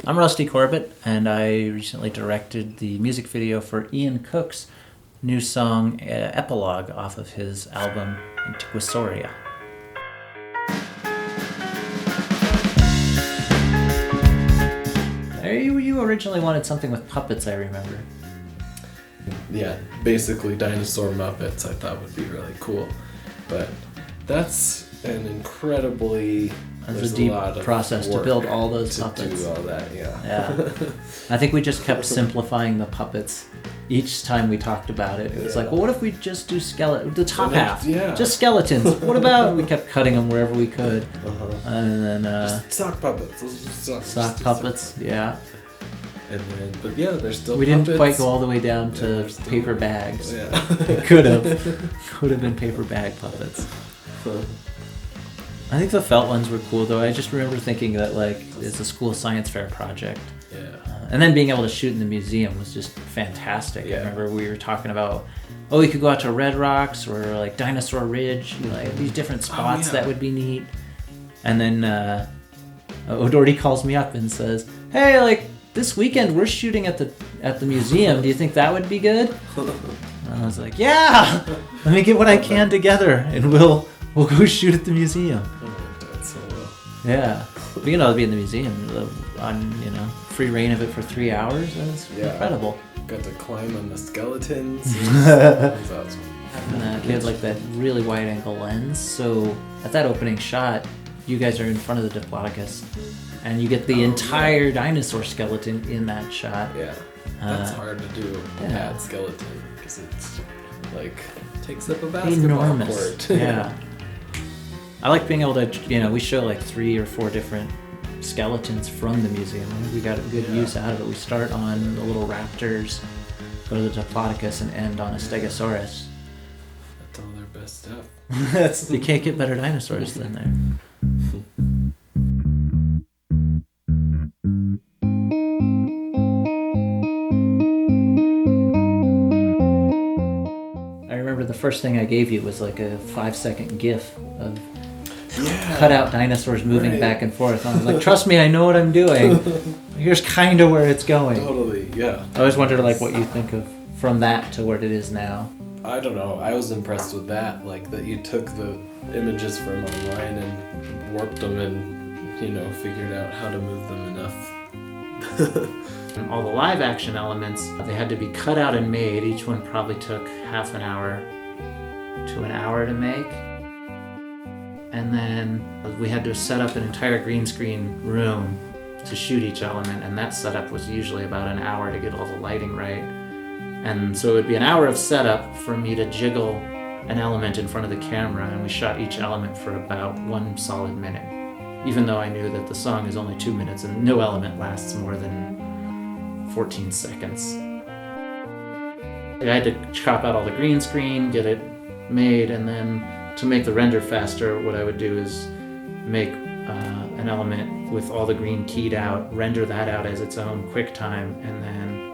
I'm Rusty Corbett, and I recently directed the music video for Ian Cooke's new song Epilogue off of his album Antiquasauria. You originally wanted something with puppets, I remember. Yeah, basically dinosaur Muppets I thought would be really cool. But that's an incredibly... There's a deep process to build all those puppets. To do all that, yeah. I think we just kept simplifying the puppets each time we talked about it. It was like, well, what if we just do the top half? Yeah. Just skeletons. What about... We kept cutting them wherever we could. And then... just sock puppets. Sock puppets, yeah. And then, but yeah, there's still We puppets. didn't quite go all the way down to paper bags. Yeah. Could have been paper bag puppets. I think the felt ones were cool, though. I just remember thinking that, like, it's a school science fair project. Yeah. And then being able to shoot in the museum was just fantastic. Yeah. I remember we were talking about, we could go out to Red Rocks or, like, Dinosaur Ridge, like, these different spots that would be neat. And then O'Doherty calls me up and says, hey, like, this weekend we're shooting at the museum. Do you think that would be good? And I was like, yeah! Let me get what I can together, and we'll go shoot at the museum. That's so well. Yeah. But, it'll be in the museum on, free reign of it for 3 hours. That's incredible. Got to climb on the skeletons. That's awesome. And they had like that really wide angle lens. So at that opening shot, you guys are in front of the Diplodocus, and you get the entire dinosaur skeleton in that shot. Yeah. That's hard to do. That skeleton, because it's like takes up a basketball court. Yeah. I like being able to, we show like 3 or 4 different skeletons from the museum. We got a good use out of it. We start on the little raptors, go to the Diplodocus, and end on a Stegosaurus. That's all their best stuff. You can't get better dinosaurs than there. I remember the first thing I gave you was like a 5-second GIF of cut out dinosaurs moving back and forth. I was like, trust me, I know what I'm doing. Here's kind of where it's going. Totally, yeah. I always wondered like what you think of from that to what it is now. I don't know. I was impressed with that, like that you took the images from online and warped them and, figured out how to move them enough. And all the live action elements, they had to be cut out and made. Each one probably took half an hour to an hour to make. And then we had to set up an entire green screen room to shoot each element, and that setup was usually about an hour to get all the lighting right. And so it would be an hour of setup for me to jiggle an element in front of the camera, and we shot each element for about 1 solid minute, even though I knew that the song is only 2 minutes and no element lasts more than 14 seconds. I had to chop out all the green screen, get it made, and then to make the render faster, what I would do is make an element with all the green keyed out, render that out as its own QuickTime, and then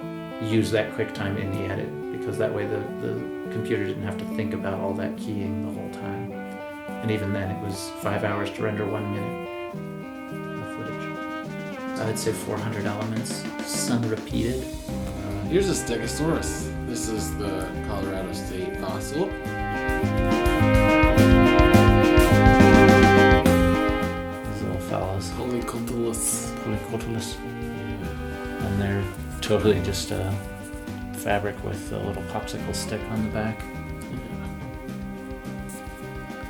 use that QuickTime in the edit, because that way the computer didn't have to think about all that keying the whole time. And even then, it was 5 hours to render 1 minute of footage. I'd say 400 elements, some repeated. Here's a Stegosaurus. This is the Colorado State fossil. Fellas. Polycotylus. And they're totally just a fabric with a little popsicle stick on the back.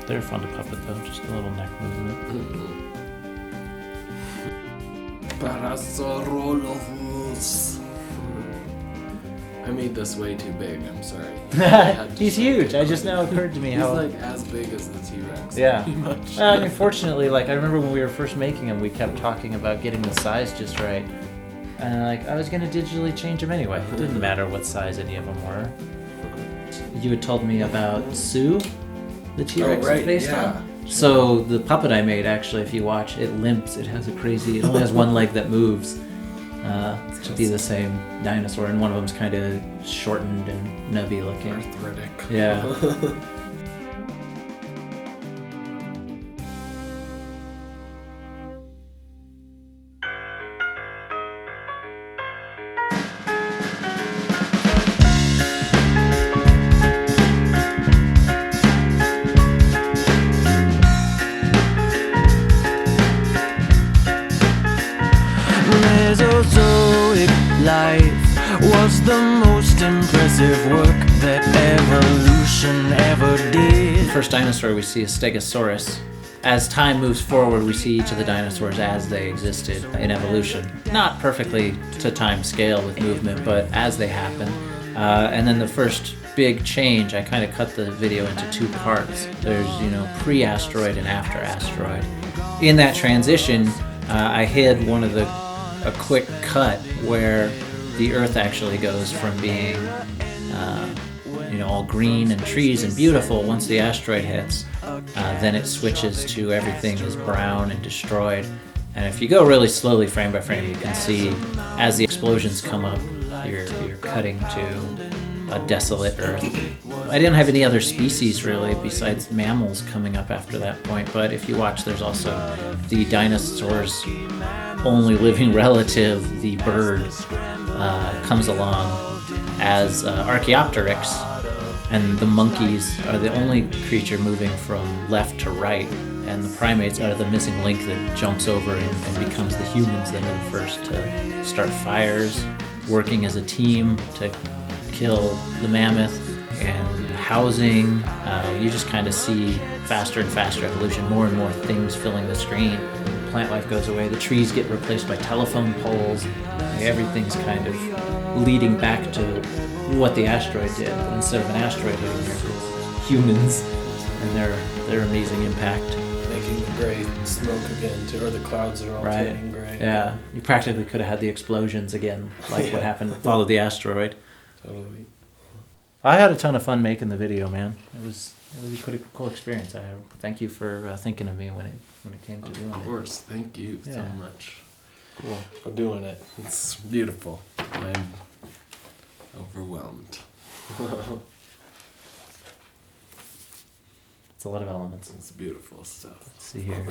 They're fun to puppet though, just a little neck movement. Parasaurolophus. I made this way too big, I'm sorry. He's huge. I just now occurred to me He's how... like as big as the T-Rex. Yeah. Pretty much. I mean, fortunately, like, I remember when we were first making him, we kept talking about getting the size just right. And, I was going to digitally change them anyway. It didn't matter what size any of them were. You had told me about Sue, the T-Rex is based on. So the puppet I made, actually, if you watch, it limps. It has it only has one leg that moves. To be the same dinosaur, and one of them's kind of shortened and nubby looking. Arthritic. Yeah. life was the most impressive work that evolution ever did. The first dinosaur we see is Stegosaurus. As time moves forward, we see each of the dinosaurs as they existed in evolution. Not perfectly to time scale with movement, but as they happen. And then the first big change, I kind of cut the video into two parts. There's, pre-asteroid and after asteroid. In that transition, I hid a quick cut where the Earth actually goes from being, all green and trees and beautiful once the asteroid hits. Then it switches to everything is brown and destroyed. And if you go really slowly, frame by frame, you can see as the explosions come up, you're cutting to a desolate Earth. I didn't have any other species really besides mammals coming up after that point, but if you watch, there's also the dinosaurs' only living relative, the bird, comes along as Archaeopteryx, and the monkeys are the only creature moving from left to right, and the primates are the missing link that jumps over and becomes the humans that are the first to start fires, working as a team to kill the mammoth, and housing. You just kind of see faster and faster evolution, more and more things filling the screen. Plant life goes away, the trees get replaced by telephone poles, everything's kind of leading back to what the asteroid did. But instead of an asteroid hitting here, it's humans and their amazing impact. Making the gray smoke again too, or the clouds are all turning gray. Yeah, you practically could have had the explosions again, like what happened to follow the asteroid. Totally. I had a ton of fun making the video, man. It was a really cool experience. I thank you for thinking of me when it came to doing it. Of course, thank you so much. Cool. For doing it. It's beautiful. I'm overwhelmed. It's a lot of elements. It's beautiful stuff. Let's see here.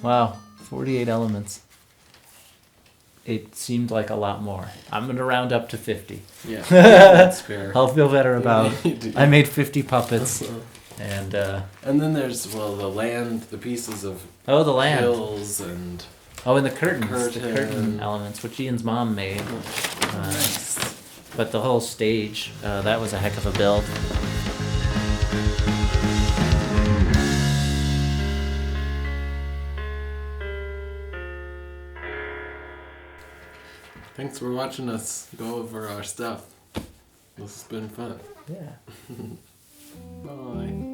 Wow, 48 elements. It seemed like a lot more. I'm going to round up to 50. Yeah, that's fair. I'll feel better about I made 50 puppets. And then there's, the land, the pieces of the land. hills and... Oh, and the curtains. The curtain elements, which Ian's mom made. But the whole stage, that was a heck of a build. Thanks for watching us go over our stuff. This has been fun. Yeah. Bye.